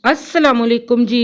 अस्सलामुअलैकुम जी।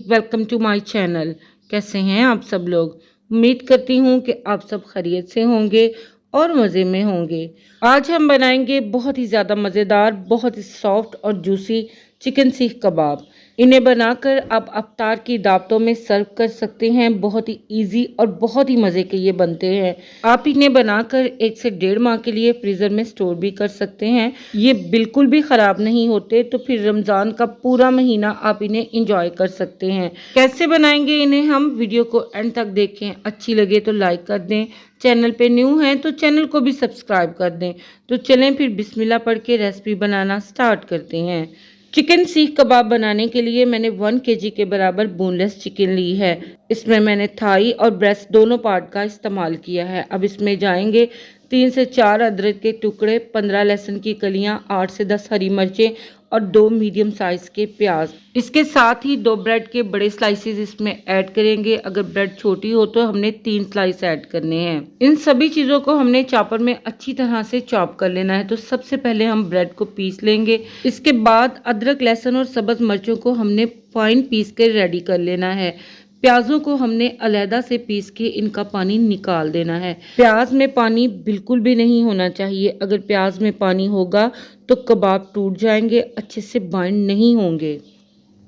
Welcome to my channel. कैसे हैं आप सब लोग? उम्मीद करती हूँ कि आप सब खैरियत से होंगे और मज़े में होंगे। आज हम बनाएंगे बहुत ही ज़्यादा मज़ेदार, बहुत ही सॉफ्ट और जूसी चिकन सीख कबाब। इन्हें बनाकर आप अफ्तार की दावतों में सर्व कर सकते हैं। बहुत ही इजी और बहुत ही मज़े के ये बनते हैं। आप इन्हें बनाकर 1 से 1.5 माह के लिए फ्रीज़र में स्टोर भी कर सकते हैं। ये बिल्कुल भी ख़राब नहीं होते, तो फिर रमज़ान का पूरा महीना आप इन्हें इंजॉय कर सकते हैं। कैसे बनाएंगे इन्हें हम, वीडियो को एंड तक देखें। अच्छी लगे तो लाइक कर दें, चैनल पे न्यू हैं तो चैनल को भी सब्सक्राइब कर दें। तो चलें फिर बिस्मिल्लाह पढ़ के रेसिपी बनाना स्टार्ट करते हैं। चिकन सीख कबाब बनाने के लिए मैंने 1 kg के बराबर बोनलेस चिकन ली है। इसमें मैंने थाई और ब्रेस्ट दोनों पार्ट का इस्तेमाल किया है। अब इसमें जाएंगे 3 से 4 अदरक के टुकड़े, 15 लहसुन की कलियां, 8 से 10 हरी मिर्चें और 2 मीडियम साइज के प्याज। इसके साथ ही 2 ब्रेड के बड़े स्लाइसेस इसमें ऐड करेंगे। अगर ब्रेड छोटी हो तो हमने 3 स्लाइस ऐड करने हैं। इन सभी चीज़ों को हमने चॉपर में अच्छी तरह से चॉप कर लेना है। तो सबसे पहले हम ब्रेड को पीस लेंगे। इसके बाद अदरक, लहसुन और सब्ज मिर्चों को हमने फाइन पीस कर रेडी कर लेना है। प्याजों को हमने अलहदा से पीस के इनका पानी निकाल देना है। प्याज में पानी बिल्कुल भी नहीं होना चाहिए। अगर प्याज में पानी होगा तो कबाब टूट जाएंगे, अच्छे से बाइंड नहीं होंगे।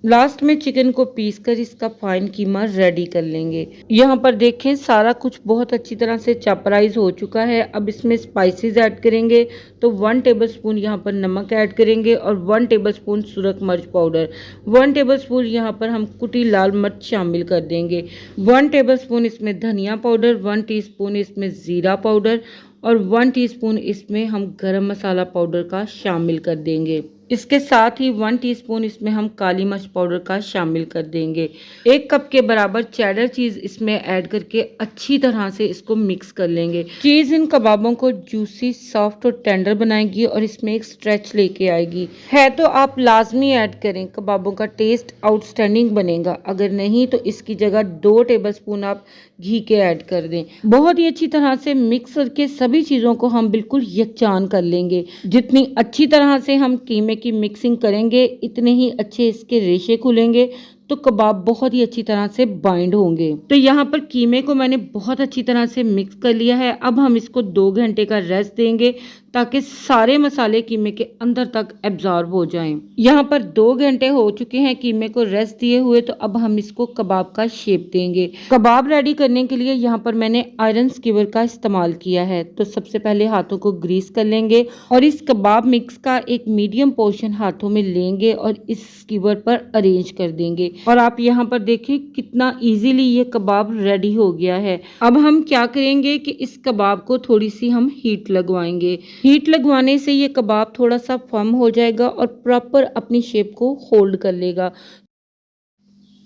लास्ट में चिकन को पीस कर इसका फाइन कीमा रेडी कर लेंगे। यहाँ पर देखें सारा कुछ बहुत अच्छी तरह से चॉपराइज हो चुका है। अब इसमें स्पाइसेस ऐड करेंगे। तो 1 टेबलस्पून यहाँ पर नमक ऐड करेंगे और 1 टेबलस्पून सुरख मिर्च पाउडर, 1 टेबलस्पून यहाँ पर हम कुटी लाल मिर्च शामिल कर देंगे, 1 टेबलस्पून इसमें धनिया पाउडर, 1 टीस्पून इसमें ज़ीरा पाउडर और 1 टीस्पून इसमें हम गरम मसाला पाउडर का शामिल कर देंगे। इसके साथ ही 1 टीस्पून इसमें हम काली मिर्च पाउडर का शामिल कर देंगे। 1 कप के बराबर चेडर चीज़ इसमें ऐड करके अच्छी तरह से इसको मिक्स कर लेंगे। चीज़ इन कबाबों को जूसी, सॉफ्ट और टेंडर बनाएगी और इसमें एक स्ट्रेच लेके आएगी। है तो आप लाजमी ऐड करें, कबाबों का टेस्ट आउटस्टैंडिंग बनेगा। अगर नहीं तो इसकी जगह 2 टेबलस्पून आप घी के ऐड कर दें। बहुत ही अच्छी तरह से मिक्स करके सभी चीज़ों को हम बिल्कुल यकजान कर लेंगे। जितनी अच्छी तरह से हम कीमे की मिक्सिंग करेंगे इतने ही अच्छे इसके रेशे खुलेंगे, तो कबाब बहुत ही अच्छी तरह से बाइंड होंगे। तो यहाँ पर कीमे को मैंने बहुत अच्छी तरह से मिक्स कर लिया है। अब हम इसको 2 घंटे का रेस्ट देंगे ताकि सारे मसाले कीमे के अंदर तक एब्जॉर्ब हो जाएं। यहाँ पर 2 घंटे हो चुके हैं कीमे को रेस्ट दिए हुए। तो अब हम इसको कबाब का शेप देंगे। कबाब रेडी करने के लिए यहाँ पर मैंने आयरन स्कीवर का इस्तेमाल किया है। तो सबसे पहले हाथों को ग्रीस कर लेंगे और इस कबाब मिक्स का एक मीडियम पोर्शन हाथों में लेंगे और इस स्कीवर पर अरेंज कर देंगे। और आप यहाँ पर देखें कितना इजीली ये कबाब रेडी हो गया है। अब हम क्या करेंगे कि इस कबाब को थोड़ी सी हम हीट लगवाएंगे। हीट लगवाने से ये कबाब थोड़ा सा फर्म हो जाएगा और प्रॉपर अपनी शेप को होल्ड कर लेगा।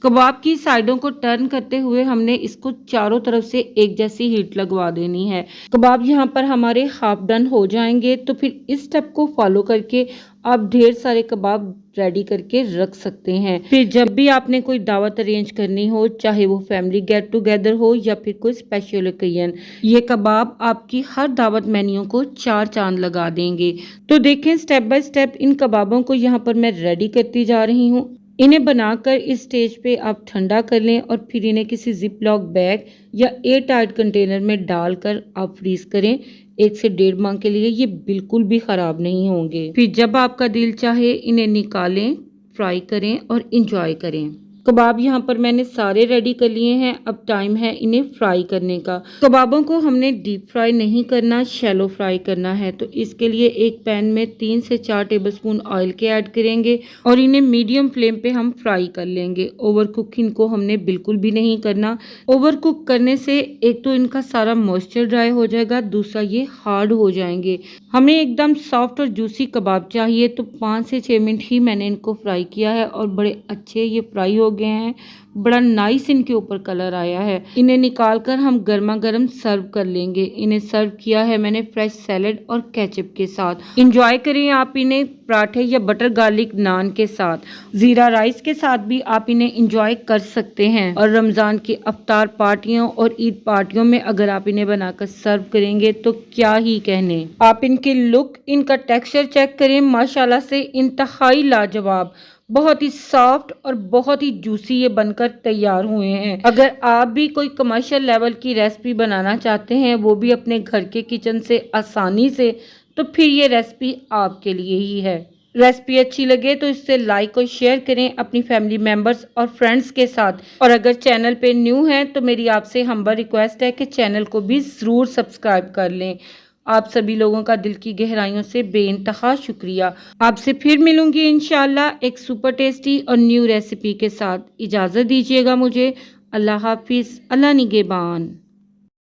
कबाब की साइडों को टर्न करते हुए हमने इसको चारों तरफ से एक जैसी हीट लगवा देनी है। कबाब यहाँ पर हमारे हाफ डन हो जाएंगे। तो फिर इस स्टेप को फॉलो करके आप ढेर सारे कबाब रेडी करके रख सकते हैं। फिर जब भी आपने कोई दावत अरेंज करनी हो, चाहे वो फैमिली गेट टुगेदर हो या फिर कोई स्पेशल ओकेजन, ये कबाब आपकी हर दावत मेन्यू को 4 चांद लगा देंगे। तो देखें स्टेप बाय स्टेप इन कबाबों को यहाँ पर मैं रेडी करती जा रही हूँ। इन्हें बनाकर इस स्टेज पे आप ठंडा कर लें और फिर इन्हें किसी जिप लॉक बैग या एयर टाइट कंटेनर में डालकर आप फ्रीज करें 1 से 1.5 माह के लिए। ये बिल्कुल भी ख़राब नहीं होंगे। फिर जब आपका दिल चाहे इन्हें निकालें, फ्राई करें और इंजॉय करें। कबाब यहाँ पर मैंने सारे रेडी कर लिए हैं। अब टाइम है इन्हें फ्राई करने का। कबाबों को हमने डीप फ्राई नहीं करना, शैलो फ्राई करना है। तो इसके लिए एक पैन में 3 से 4 टेबलस्पून ऑयल के ऐड करेंगे और इन्हें मीडियम फ्लेम पे हम फ्राई कर लेंगे। ओवर कुक इनको हमने बिल्कुल भी नहीं करना। ओवर कुक करने से एक तो इनका सारा मॉइस्चर ड्राई हो जाएगा, दूसरा ये हार्ड हो जाएंगे। हमें एकदम सॉफ्ट और जूसी कबाब चाहिए। तो 5 से 6 मिनट ही मैंने इनको फ्राई किया है और बड़े अच्छे ये फ्राई हो गए हैं। बड़ा नाइस इनके ऊपर कलर आया है। इन्हें निकालकर हम गर्मा गर्म सर्व कर लेंगे। इन्हें सर्व किया है मैंने फ्रेश सैलेड और केचप के साथ। इंजॉय करें आप इन्हें पराठे या बटर गार्लिक नान के साथ, जीरा राइस के साथ भी आप इन्हें इंजॉय कर सकते हैं। और रमज़ान की अफ्तार पार्टियों और ईद पार्टियों में अगर आप इन्हें बनाकर सर्व करेंगे तो क्या ही कहने। आप इनके लुक, इनका टेक्सचर चेक करें, माशाल्लाह से इंतहाई लाजवाब। बहुत ही सॉफ्ट और बहुत ही जूसी ये बनकर तैयार हुए हैं। अगर आप भी कोई कमर्शियल लेवल की रेसिपी बनाना चाहते हैं, वो भी अपने घर के किचन से आसानी से, तो फिर ये रेसिपी आपके लिए ही है। रेसिपी अच्छी लगे तो इससे लाइक और शेयर करें अपनी फैमिली मेम्बर्स और फ्रेंड्स के साथ। और अगर चैनल पे न्यू हैं तो मेरी आपसे हम्बल रिक्वेस्ट है कि चैनल को भी ज़रूर सब्सक्राइब कर लें। आप सभी लोगों का दिल की गहराइयों से बेइंतहा शुक्रिया। आपसे फिर मिलूंगी इंशाल्लाह एक सुपर टेस्टी और न्यू रेसिपी के साथ। इजाज़त दीजिएगा मुझे। अल्लाह हाफिज़, अल्लाह निगहबान।